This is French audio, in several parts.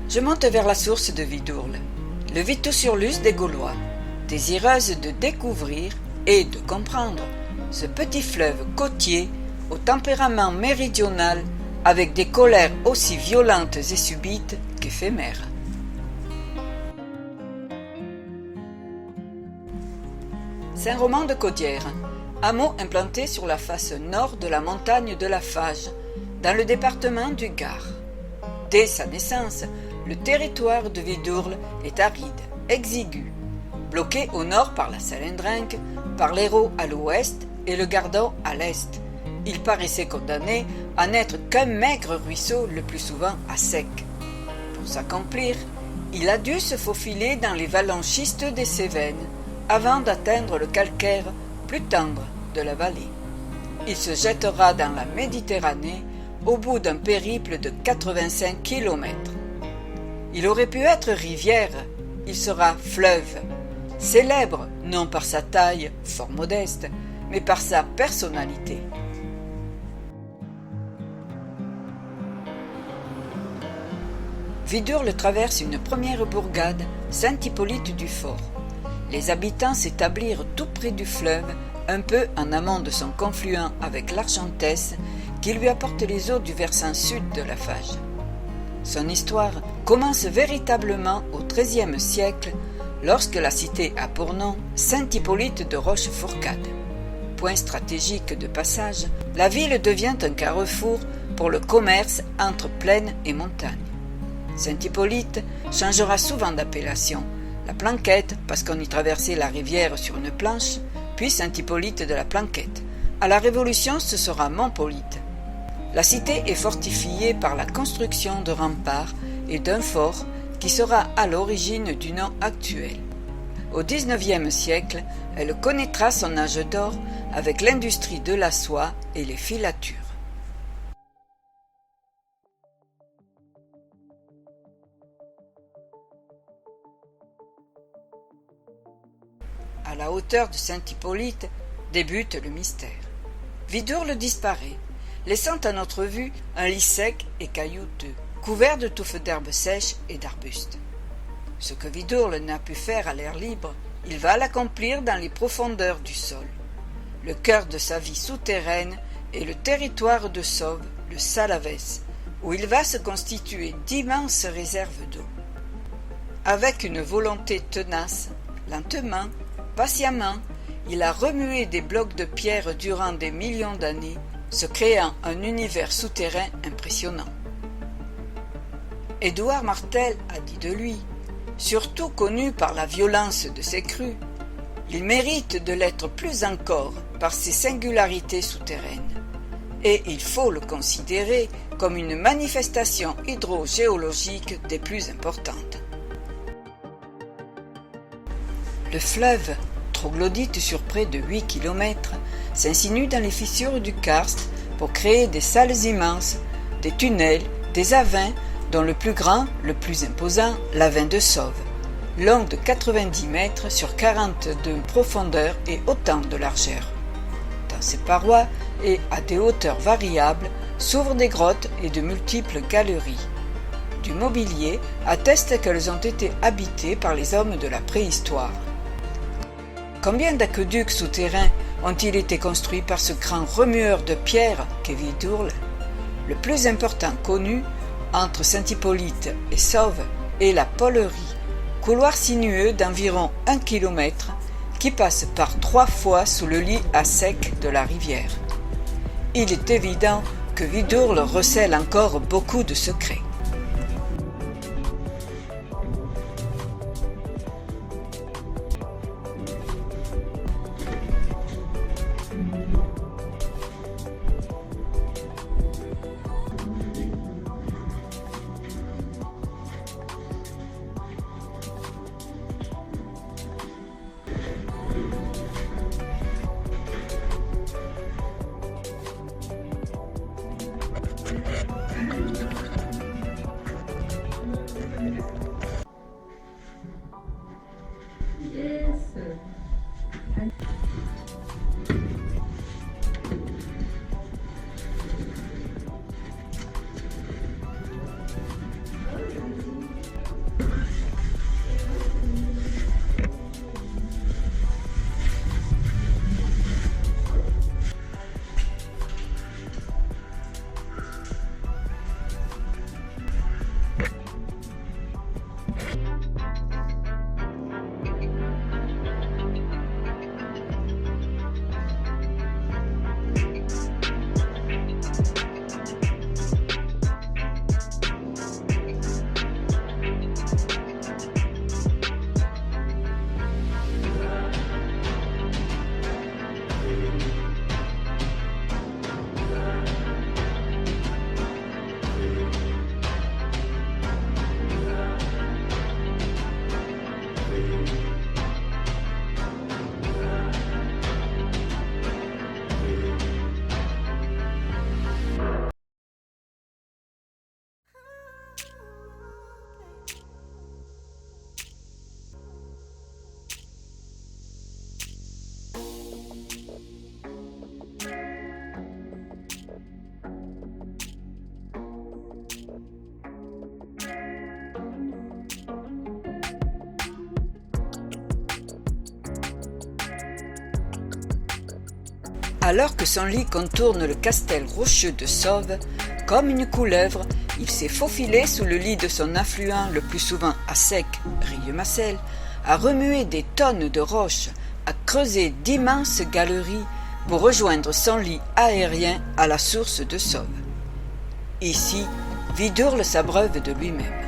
Je monte vers la source de Vidourle, le Vitus-sur-Luce des Gaulois, désireuse de découvrir et de comprendre ce petit fleuve côtier au tempérament méridional avec des colères aussi violentes et subites qu'éphémères. Saint-Roman-de-Caudière, hameau implanté sur la face nord de la montagne de la Fage, dans le département du Gard. Dès sa naissance, le territoire de Vidourle est aride, exigu, bloqué au nord par la Salindrinque, par l'Hérault à l'ouest et le Gardon à l'est. Il paraissait condamné à n'être qu'un maigre ruisseau, le plus souvent à sec. Pour s'accomplir, il a dû se faufiler dans les vallons schisteux des Cévennes, avant d'atteindre le calcaire plus tendre de la vallée. Il se jettera dans la Méditerranée au bout d'un périple de 85 kilomètres. Il aurait pu être rivière, il sera fleuve, célèbre non par sa taille fort modeste, mais par sa personnalité. Vidourle traverse une première bourgade, Saint-Hippolyte-du-Fort. Les habitants s'établirent tout près du fleuve, un peu en amont de son confluent avec l'Argentès, qui lui apporte les eaux du versant sud de la Fage. Son histoire commence véritablement au XIIIe siècle, lorsque la cité a pour nom Saint-Hippolyte de Rochefourcade. Point stratégique de passage, la ville devient un carrefour pour le commerce entre plaine et montagne. Saint-Hippolyte changera souvent d'appellation, la Planquette parce qu'on y traversait la rivière sur une planche, puis Saint-Hippolyte de la Planquette. À la Révolution, ce sera Montpolyte. La cité est fortifiée par la construction de remparts et d'un fort qui sera à l'origine du nom actuel. Au XIXe siècle, elle connaîtra son âge d'or avec l'industrie de la soie et les filatures. À la hauteur de Saint-Hippolyte débute le mystère. Vidourle disparaît, laissant à notre vue un lit sec et caillouteux, couvert de touffes d'herbes sèches et d'arbustes. Ce que Vidourle n'a pu faire à l'air libre, il va l'accomplir dans les profondeurs du sol. Le cœur de sa vie souterraine est le territoire de Sauve, le Salavès, où il va se constituer d'immenses réserves d'eau. Avec une volonté tenace, lentement, patiemment, il a remué des blocs de pierre durant des millions d'années, se créant un univers souterrain impressionnant. Édouard Martel a dit de lui, surtout connu par la violence de ses crues, il mérite de l'être plus encore par ses singularités souterraines. Et il faut le considérer comme une manifestation hydrogéologique des plus importantes. Le fleuve, troglodyte sur près de 8 km, s'insinue dans les fissures du karst pour créer des salles immenses, des tunnels, des avins, dont le plus grand, le plus imposant, l'avin de Sauve, long de 90 mètres sur 40 de profondeur et autant de largeur. Dans ses parois et à des hauteurs variables s'ouvrent des grottes et de multiples galeries. Du mobilier atteste qu'elles ont été habitées par les hommes de la préhistoire. Combien d'aqueducs souterrains ont-ils été construits par ce grand remueur de pierre qu'est Vidourle? Le plus important connu, entre Saint-Hippolyte et Sauve, est la Pollerie, couloir sinueux d'environ 1 km qui passe par 3 fois sous le lit à sec de la rivière. Il est évident que Vidourle recèle encore beaucoup de secrets. Alors que son lit contourne le castel rocheux de Sauve, comme une couleuvre, il s'est faufilé sous le lit de son affluent le plus souvent à sec, Rieux-Massel, à remuer des tonnes de roches, à creuser d'immenses galeries pour rejoindre son lit aérien à la source de Sauve. Ici, Vidurle s'abreuve de lui-même.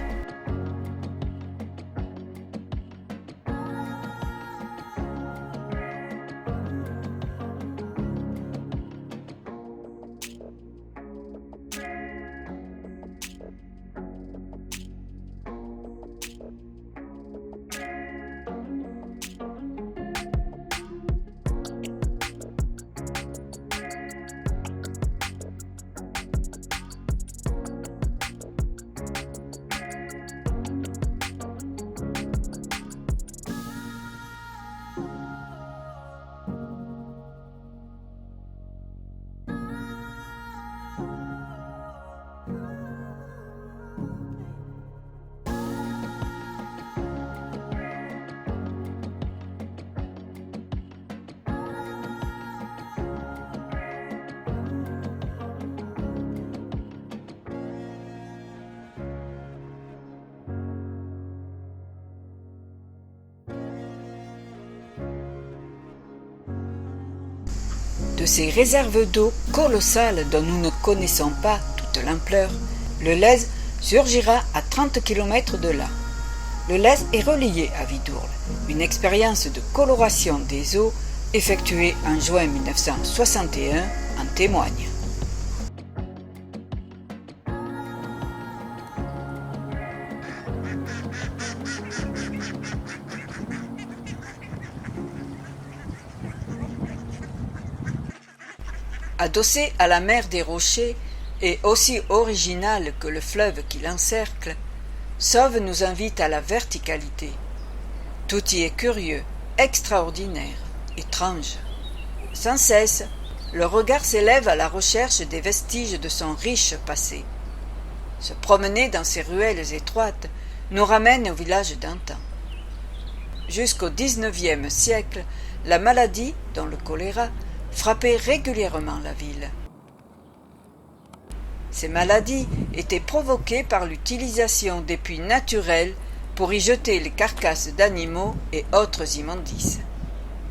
De ces réserves d'eau colossales dont nous ne connaissons pas toute l'ampleur, le Lez surgira à 30 km de là. Le Lez est relié à Vidurle. Une expérience de coloration des eaux effectuée en juin 1961 en témoigne. Adossé à la mer des Rochers et aussi original que le fleuve qui l'encercle, Sauve nous invite à la verticalité. Tout y est curieux, extraordinaire, étrange. Sans cesse, le regard s'élève à la recherche des vestiges de son riche passé. Se promener dans ces ruelles étroites nous ramène au village d'antan. Jusqu'au XIXe siècle, la maladie, dont le choléra, frappait régulièrement la ville. Ces maladies étaient provoquées par l'utilisation des puits naturels pour y jeter les carcasses d'animaux et autres immondices.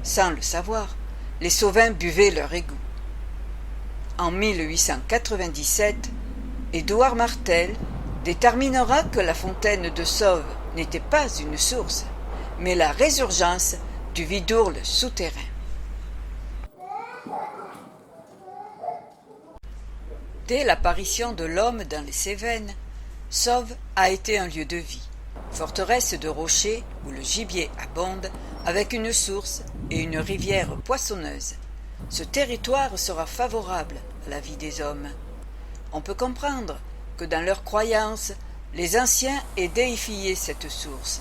Sans le savoir, les Sauvins buvaient leur égout. En 1897, Édouard Martel déterminera que la fontaine de Sauve n'était pas une source, mais la résurgence du Vidurle souterrain. Dès l'apparition de l'homme dans les Cévennes, Sauve a été un lieu de vie, forteresse de rochers où le gibier abonde, avec une source et une rivière poissonneuse. Ce territoire sera favorable à la vie des hommes. On peut comprendre que dans leurs croyances, les anciens aient déifié cette source.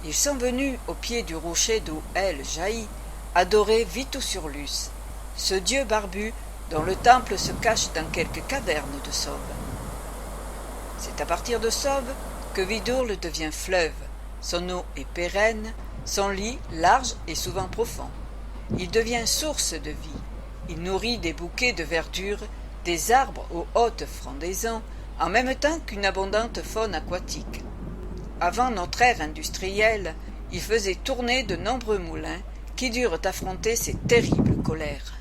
Ils sont venus au pied du rocher d'où elle jaillit, adorer Vitussurlus, ce dieu barbu dont le temple se cache dans quelques cavernes de Sauve. C'est à partir de Sauve que Vidurle devient fleuve. Son eau est pérenne, son lit large et souvent profond. Il devient source de vie. Il nourrit des bouquets de verdure, des arbres aux hautes frondaisons, en même temps qu'une abondante faune aquatique. Avant notre ère industrielle, il faisait tourner de nombreux moulins qui durent affronter ces terribles colères.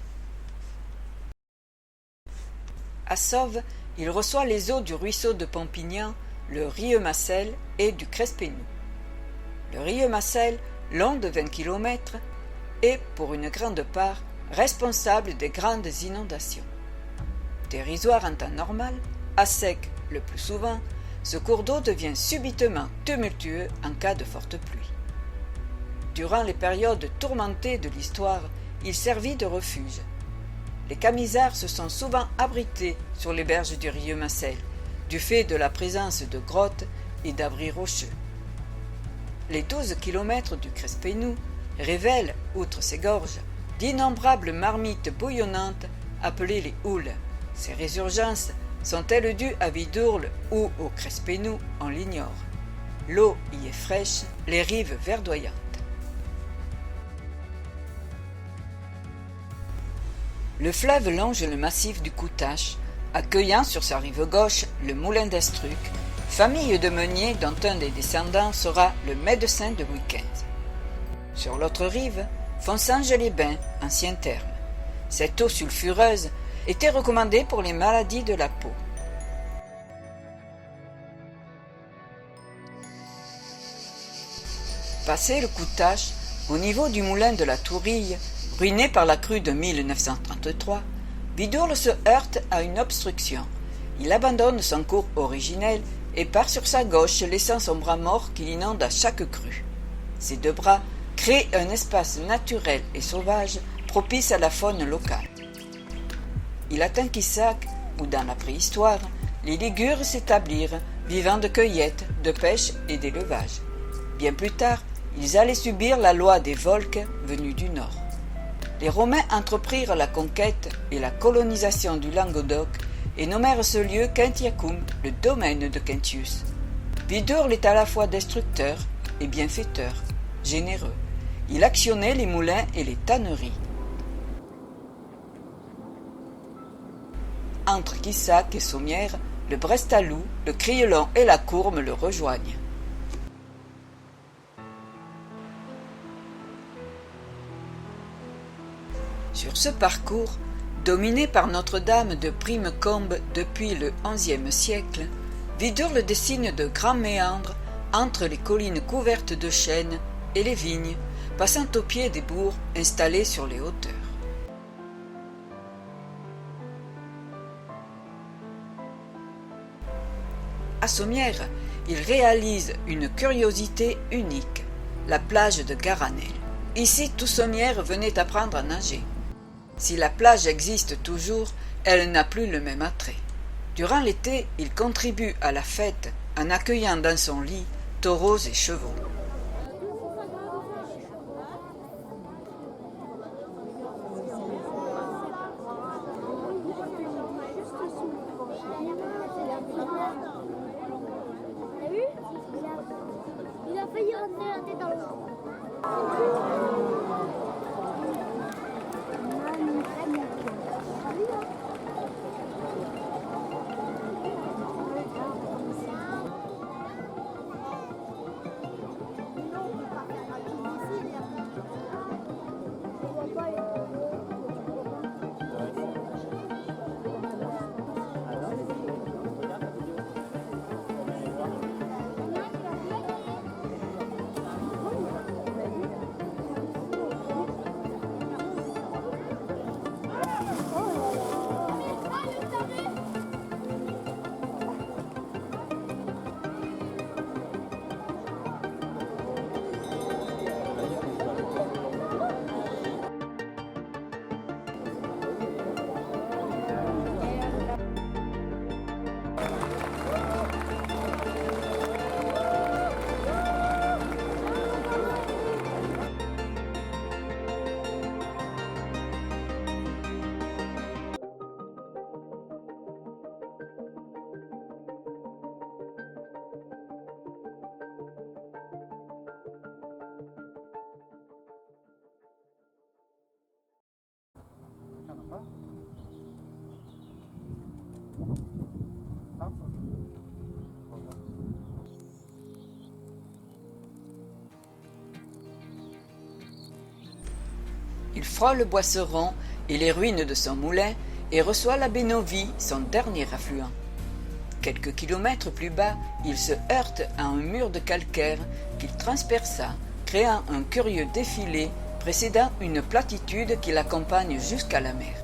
À Sauve, il reçoit les eaux du ruisseau de Pompignan, le Rieux-Massel et du Crespénou. Le Rieux-Massel, long de 20 km, est, pour une grande part, responsable des grandes inondations. Dérisoire en temps normal, à sec le plus souvent, ce cours d'eau devient subitement tumultueux en cas de forte pluie. Durant les périodes tourmentées de l'histoire, il servit de refuge. Les Camisards se sont souvent abrités sur les berges du Rieumassel, du fait de la présence de grottes et d'abris rocheux. Les 12 kilomètres du Crespénou révèlent, outre ces gorges, d'innombrables marmites bouillonnantes appelées les houles. Ces résurgences sont-elles dues à Vidourle ou au Crespénou? On l'ignore. L'eau y est fraîche, les rives verdoyantes. Le fleuve longe le massif du Coutache, accueillant sur sa rive gauche le moulin d'Estruc, famille de meuniers dont un des descendants sera le médecin de Louis XV. Sur l'autre rive, Fonsange-les-Bains, ancien terme. Cette eau sulfureuse était recommandée pour les maladies de la peau. Passé le Coutache, au niveau du moulin de la Tourille, ruiné par la crue de 1933, Vidourle se heurte à une obstruction. Il abandonne son cours originel et part sur sa gauche, laissant son bras mort qu'il inonde à chaque crue. Ces deux bras créent un espace naturel et sauvage propice à la faune locale. Il atteint Quissac, où dans la préhistoire, les Ligures s'établirent, vivant de cueillette, de pêche et d'élevage. Bien plus tard, ils allaient subir la loi des Volsques venus du nord. Les Romains entreprirent la conquête et la colonisation du Languedoc et nommèrent ce lieu Quintiacum, le domaine de Quintius. Vidourle est à la fois destructeur et bienfaiteur, généreux. Il actionnait les moulins et les tanneries. Entre Quissac et Sommières, le Brestalou, le Crieulon et la Courme le rejoignent. Sur ce parcours, dominé par Notre-Dame de Primecombe depuis le XIe siècle, Vidourle dessine de grands méandres entre les collines couvertes de chênes et les vignes, passant au pied des bourgs installés sur les hauteurs. À Sommières, il réalise une curiosité unique, la plage de Garanel. Ici, tout Sommières venait apprendre à nager. Si la plage existe toujours, elle n'a plus le même attrait. Durant l'été, il contribue à la fête en accueillant dans son lit taureaux et chevaux. Il a failli rentrer la tête dans l'eau. Il frôle Boisseron et les ruines de son moulin et reçoit la Bénovie, son dernier affluent. Quelques kilomètres plus bas, il se heurte à un mur de calcaire qu'il transperça, créant un curieux défilé précédant une platitude qui l'accompagne jusqu'à la mer.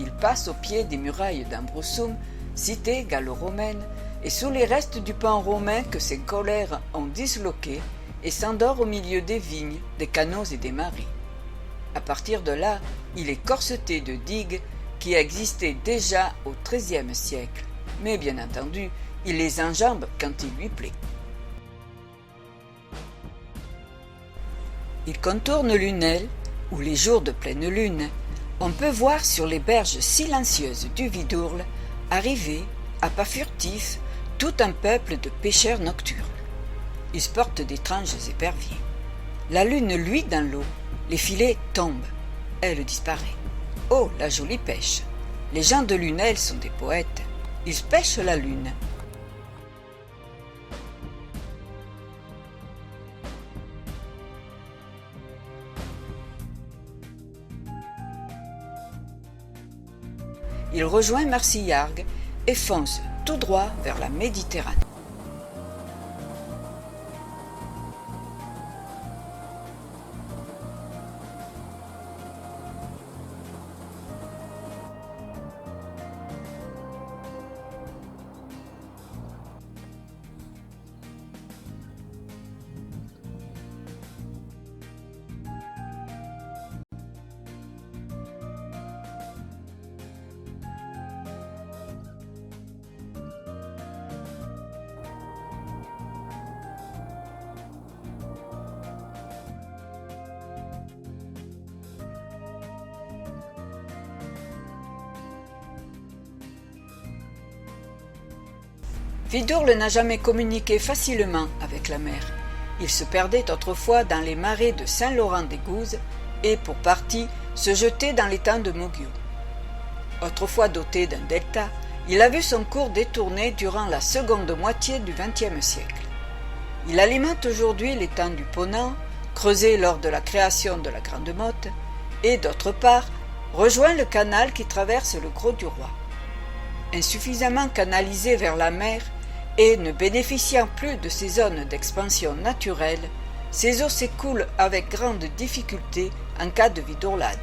il passe au pied des murailles d'Ambrosum, cité gallo-romaine, et sous les restes du pan romain que ses colères ont disloqué, et s'endort au milieu des vignes, des canaux et des marais. À partir de là, il est corseté de digues qui existaient déjà au XIIIe siècle, mais bien entendu, il les enjambe quand il lui plaît. Il contourne Lunel, où les jours de pleine lune, on peut voir sur les berges silencieuses du Vidourle arriver, à pas furtifs, tout un peuple de pêcheurs nocturnes. Ils sportent d'étranges éperviers. La lune luit dans l'eau, les filets tombent, elle disparaît. Oh, la jolie pêche! Les gens de Lunel sont des poètes, ils pêchent la lune. Il rejoint Marcillargues et fonce tout droit vers la Méditerranée. Vidourle n'a jamais communiqué facilement avec la mer. Il se perdait autrefois dans les marais de Saint-Laurent-des-Gouzes et, pour partie, se jetait dans l'étang de Moguiau. Autrefois doté d'un delta, il a vu son cours détourné durant la seconde moitié du XXe siècle. Il alimente aujourd'hui l'étang du Ponant, creusé lors de la création de la Grande Motte, et, d'autre part, rejoint le canal qui traverse le Grau du Roi. Insuffisamment canalisé vers la mer, et ne bénéficiant plus de ces zones d'expansion naturelle, ces eaux s'écoulent avec grande difficulté en cas de vidourlade.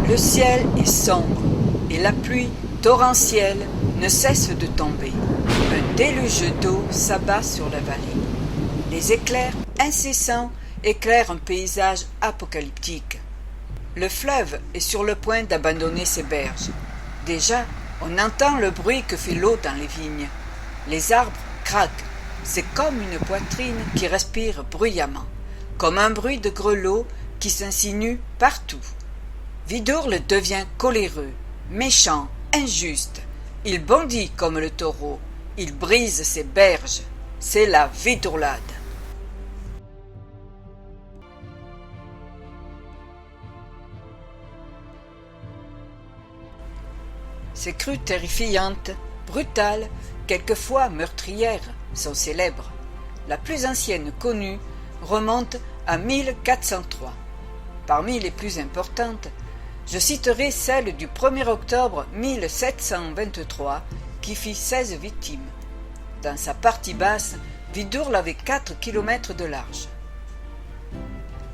Le ciel est sombre et la pluie torrentielle ne cesse de tomber. Un déluge d'eau s'abat sur la vallée. Les éclairs incessants éclairent un paysage apocalyptique. Le fleuve est sur le point d'abandonner ses berges. Déjà, on entend le bruit que fait l'eau dans les vignes. Les arbres craquent. C'est comme une poitrine qui respire bruyamment, comme un bruit de grelots qui s'insinue partout. Vidourle devient coléreux, méchant, injuste. Il bondit comme le taureau. Il brise ses berges. C'est la vidourlade. Ces crues terrifiantes, brutales, quelquefois meurtrières, sont célèbres. La plus ancienne connue remonte à 1403. Parmi les plus importantes, je citerai celle du 1er octobre 1723 qui fit 16 victimes. Dans sa partie basse, Vidourle avait 4 km de large.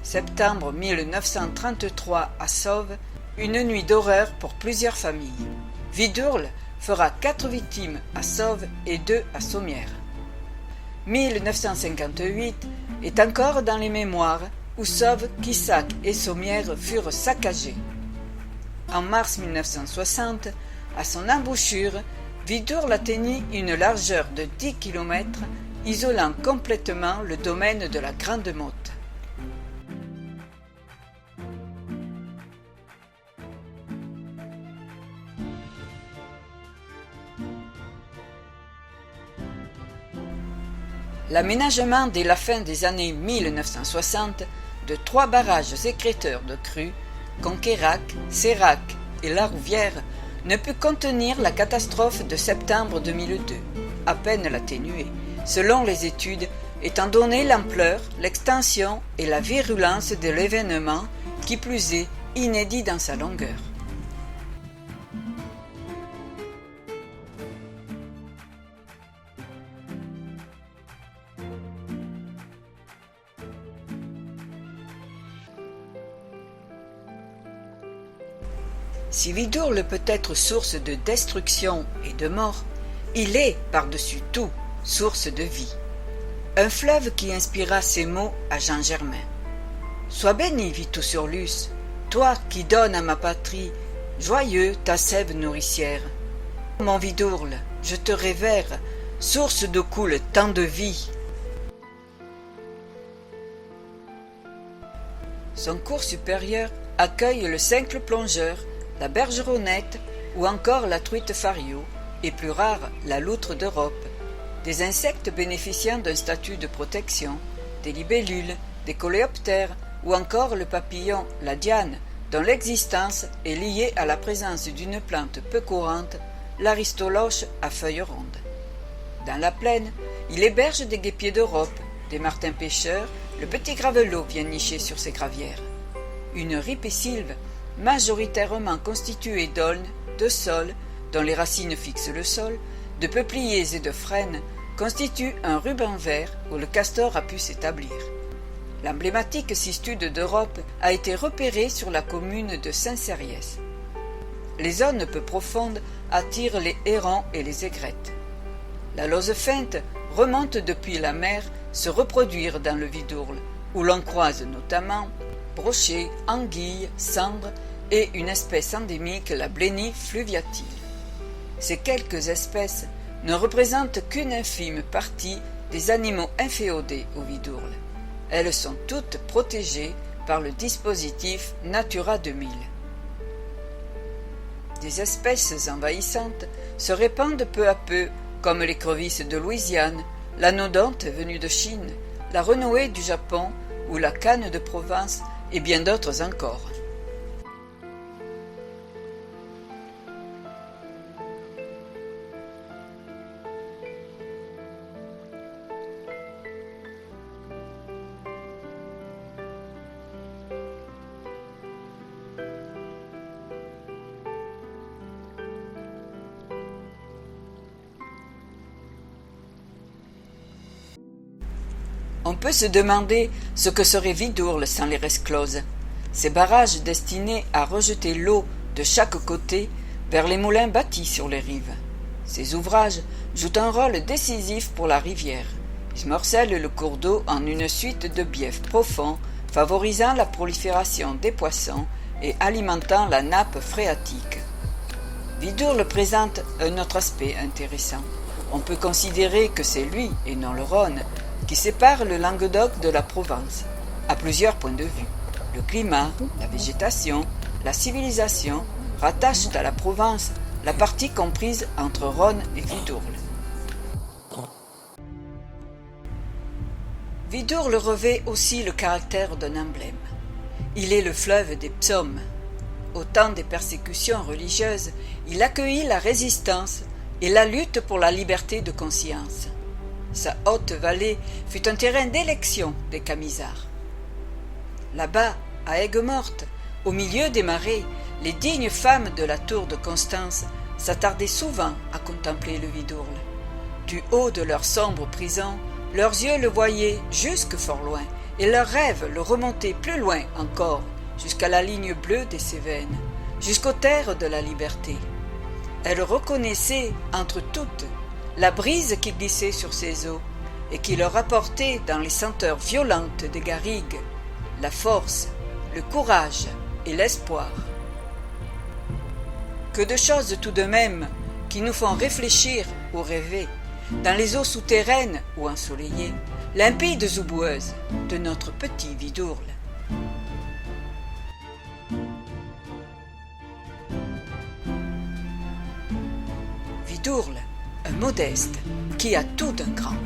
Septembre 1933 à Sauve, une nuit d'horreur pour plusieurs familles. Vidourle fera 4 victimes à Sauve et 2 à Sommières. 1958 est encore dans les mémoires où Sauve, Quissac et Sommières furent saccagés. En mars 1960, à son embouchure, Vidourle atteignit une largeur de 10 km, isolant complètement le domaine de la Grande Motte. L'aménagement dès la fin des années 1960 de 3 barrages écrêteurs de crues, Conquérac, Sérac et La Rouvière, ne put contenir la catastrophe de septembre 2002, à peine l'atténuer, selon les études, étant donné l'ampleur, l'extension et la virulence de l'événement, qui plus est inédit dans sa longueur. Si Vidourle peut être source de destruction et de mort, il est, par-dessus tout, source de vie. Un fleuve qui inspira ces mots à Jean Germain. Sois béni, Vitus-sur-Luce, toi qui donnes à ma patrie joyeux ta sève nourricière. Mon Vidourle, je te révère, source d'où coule tant de vie. Son cours supérieur accueille le cincle plongeur, la bergeronnette ou encore la truite fario, et plus rare, la loutre d'Europe, des insectes bénéficiant d'un statut de protection, des libellules, des coléoptères ou encore le papillon, la diane, dont l'existence est liée à la présence d'une plante peu courante, l'aristoloche à feuilles rondes. Dans la plaine, il héberge des guêpiers d'Europe, des martins pêcheurs, le petit gravelot vient nicher sur ses gravières. Une ripésylve, majoritairement constituée d'aulnes, de saules, dont les racines fixent le sol, de peupliers et de frênes, constitue un ruban vert où le castor a pu s'établir. L'emblématique cistude d'Europe a été repérée sur la commune de Saint-Cériès. Les zones peu profondes attirent les hérons et les aigrettes. La lauze feinte remonte depuis la mer se reproduire dans le Vidourle, où l'on croise notamment brochets, anguilles, cendres et une espèce endémique, la blénie fluviatile. Ces quelques espèces ne représentent qu'une infime partie des animaux inféodés au Vidourle. Elles sont toutes protégées par le dispositif Natura 2000. Des espèces envahissantes se répandent peu à peu, comme l'écrevisse de Louisiane, l'anodonte venue de Chine, la renouée du Japon ou la canne de Provence et bien d'autres encore. On peut se demander ce que serait Vidourle sans les rescloses, ces barrages destinés à rejeter l'eau de chaque côté vers les moulins bâtis sur les rives. Ces ouvrages jouent un rôle décisif pour la rivière. Ils morcellent le cours d'eau en une suite de biefs profonds, favorisant la prolifération des poissons et alimentant la nappe phréatique. Vidourle présente un autre aspect intéressant. On peut considérer que c'est lui, et non le Rhône, qui sépare le Languedoc de la Provence, à plusieurs points de vue. Le climat, la végétation, la civilisation rattachent à la Provence la partie comprise entre Rhône et Vidourle. Vidourle revêt aussi le caractère d'un emblème. Il est le fleuve des psaumes. Au temps des persécutions religieuses, il accueillit la résistance et la lutte pour la liberté de conscience. Sa haute vallée fut un terrain d'élection des Camisards. Là-bas, à Aigues-Mortes, au milieu des marais, les dignes femmes de la tour de Constance s'attardaient souvent à contempler le Vidourle. Du haut de leur sombre prison, leurs yeux le voyaient jusque fort loin, et leurs rêves le remontaient plus loin encore, jusqu'à la ligne bleue des Cévennes, jusqu'aux terres de la liberté. Elles reconnaissaient entre toutes la brise qui glissait sur ses eaux et qui leur apportait dans les senteurs violentes des garrigues la force, le courage et l'espoir. Que de choses tout de même qui nous font réfléchir ou rêver dans les eaux souterraines ou ensoleillées, limpides ou boueuses de notre petit Vidourle. Vidourle, un modeste qui a tout d'un grand.